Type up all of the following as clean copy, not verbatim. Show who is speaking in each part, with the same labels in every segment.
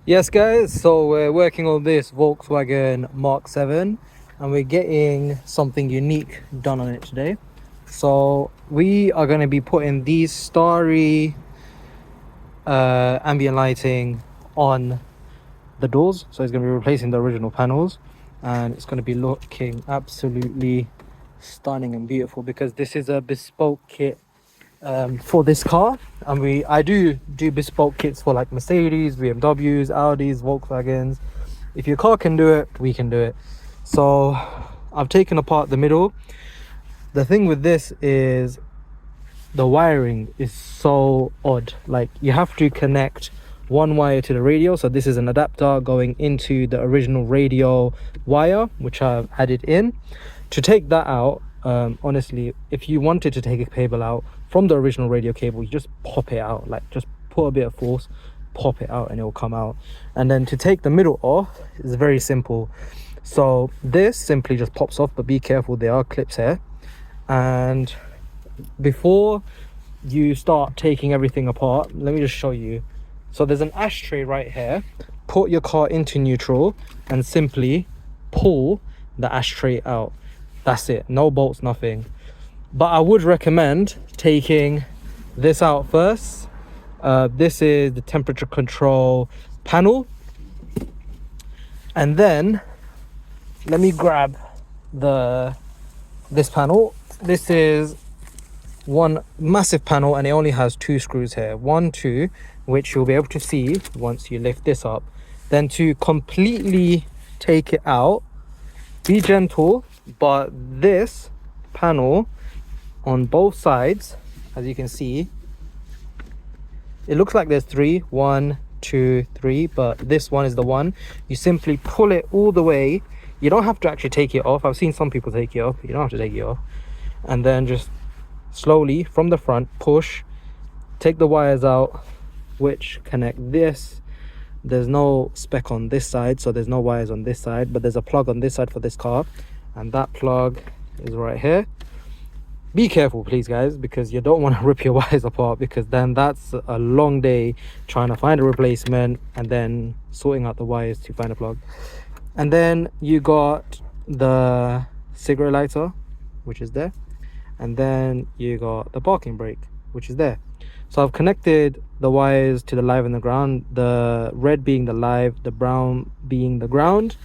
Speaker 1: Yes guys, so we're working on this Volkswagen Mark 7 and we're getting something unique done on it today. So we are going to be putting these starry ambient lighting on the doors. So it's going to be replacing the original panels and it's going to be looking absolutely stunning and beautiful because this is a bespoke kit for this car, and I do bespoke kits for like Mercedes, BMWs, Audis, Volkswagens. If your car can do it, we can do it. So I've taken apart the middle. The thing with this is the wiring is so odd. Like, you have to connect one wire to the radio, so this is an adapter going into the original radio wire, which I've added in. To take that out, honestly, if you wanted to take a cable out from the original radio cable, you just pop it out, like just put a bit of force, pop it out and it will come out. And then to take the middle off is very simple. So this simply just pops off, but be careful, there are clips here. And before you start taking everything apart, let me just show you. So there's an ashtray right here. Put your car into neutral and simply pull the ashtray out. That's it, no bolts, nothing. But I would recommend taking this out first. This is the temperature control panel, and then let me grab this panel. This is one massive panel and it only has 2 screws here, 1, 2, which you'll be able to see once you lift this up. Then to completely take it out, be gentle, but this panel on both sides, as you can see, it looks like there's 3, 1, 2, 3, but this one is the one. You simply pull it all the way. You don't have to actually take it off. I've seen some people take it off. You don't have to take it off. And then just slowly from the front push, take the wires out, which connect this. There's no spec on this side, so there's no wires on this side, but there's a plug on this side for this car, and that plug is right here. Be careful please guys, because you don't want to rip your wires apart, because then that's a long day trying to find a replacement and then sorting out the wires to find a plug. And then you got the cigarette lighter, which is there, and then you got the parking brake, which is there. So I've connected the wires to the live and the ground, the red being the live, the brown being the ground.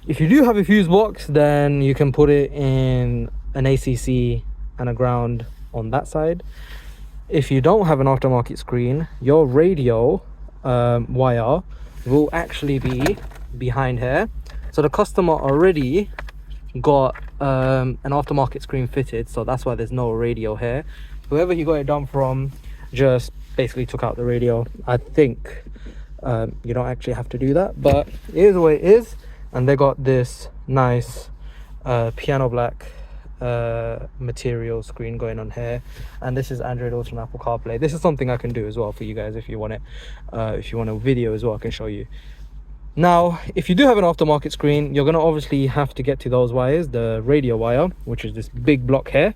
Speaker 1: If you do have a fuse box, then you can put it in an ACC and a ground on that side. If you don't have an aftermarket screen, your radio wire will actually be behind here. So the customer already got an aftermarket screen fitted, so that's why there's no radio here. Whoever you got it done from just basically took out the radio. I think you don't actually have to do that, but it is the way it is. And they got this nice piano black material screen going on here, and this is Android Auto and Apple CarPlay. This is something I can do as well for you guys if you want it. If you want a video as well, I can show you. Now if you do have an aftermarket screen, you're going to obviously have to get to those wires, the radio wire, which is this big block here.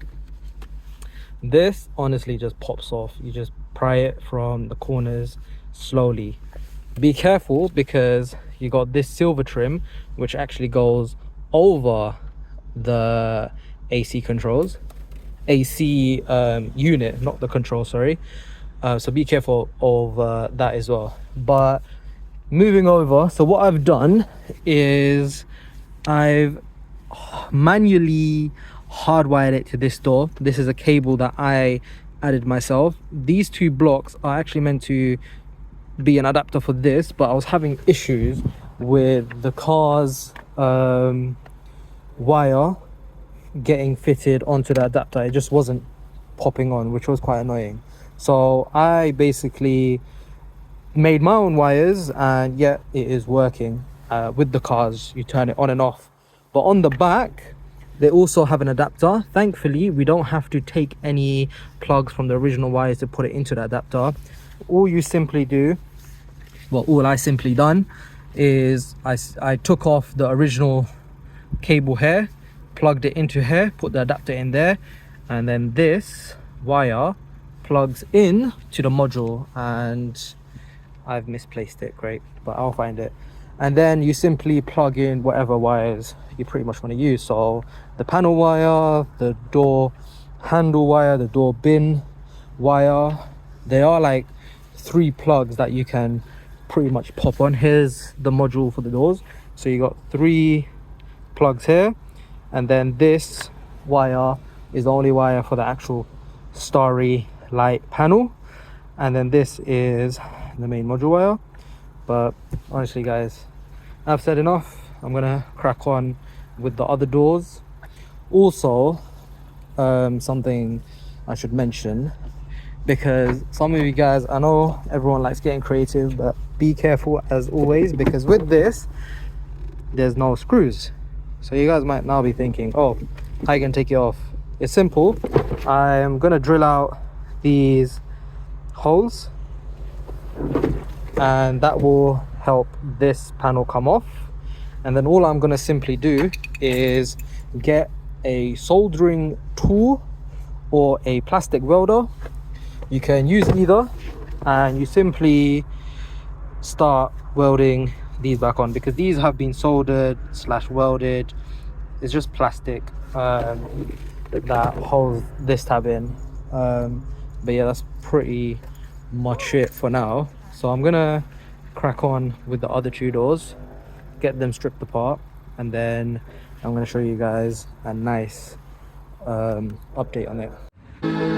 Speaker 1: This honestly just pops off. You just pry it from the corners slowly. Be careful, because you got this silver trim which actually goes over the AC controls, AC unit, not the control, sorry. So be careful of that as well. But moving over, so what I've done is I've manually hardwired it to this door. This is a cable that I added myself. These 2 blocks are actually meant to be an adapter for this, but I was having issues with the car's wire getting fitted onto the adapter. It just wasn't popping on, which was quite annoying. So I basically made my own wires, and yeah, it is working. With the cars, you turn it on and off. But on the back, they also have an adapter. Thankfully, we don't have to take any plugs from the original wires to put it into the adapter. All you simply do, well, all I simply done is I took off the original cable here, plugged it into here, put the adapter in there, and then this wire plugs in to the module, and I've misplaced it, great, but I'll find it. And then you simply plug in whatever wires you pretty much want to use. So the panel wire, the door handle wire, the door bin wire. There are like 3 plugs that you can pretty much pop on. Here's the module for the doors. So you got 3 plugs here, and then this wire is the only wire for the actual starry light panel, and then this is the main module wire. But honestly guys, I've said enough. I'm gonna crack on with the other doors. Also, something I should mention, because some of you guys, I know everyone likes getting creative, but be careful as always, because with this there's no screws. So you guys might now be thinking, oh, how you gonna take it off? It's simple. I'm gonna drill out these holes, and that will help this panel come off. And then all I'm gonna simply do is get a soldering tool or a plastic welder. You can use either, and you simply start welding these back on, because these have been soldered / welded. It's just plastic that holds this tab in. But yeah, that's pretty much it for now. So I'm gonna crack on with the other 2 doors, get them stripped apart, and then I'm gonna show you guys a nice update on it.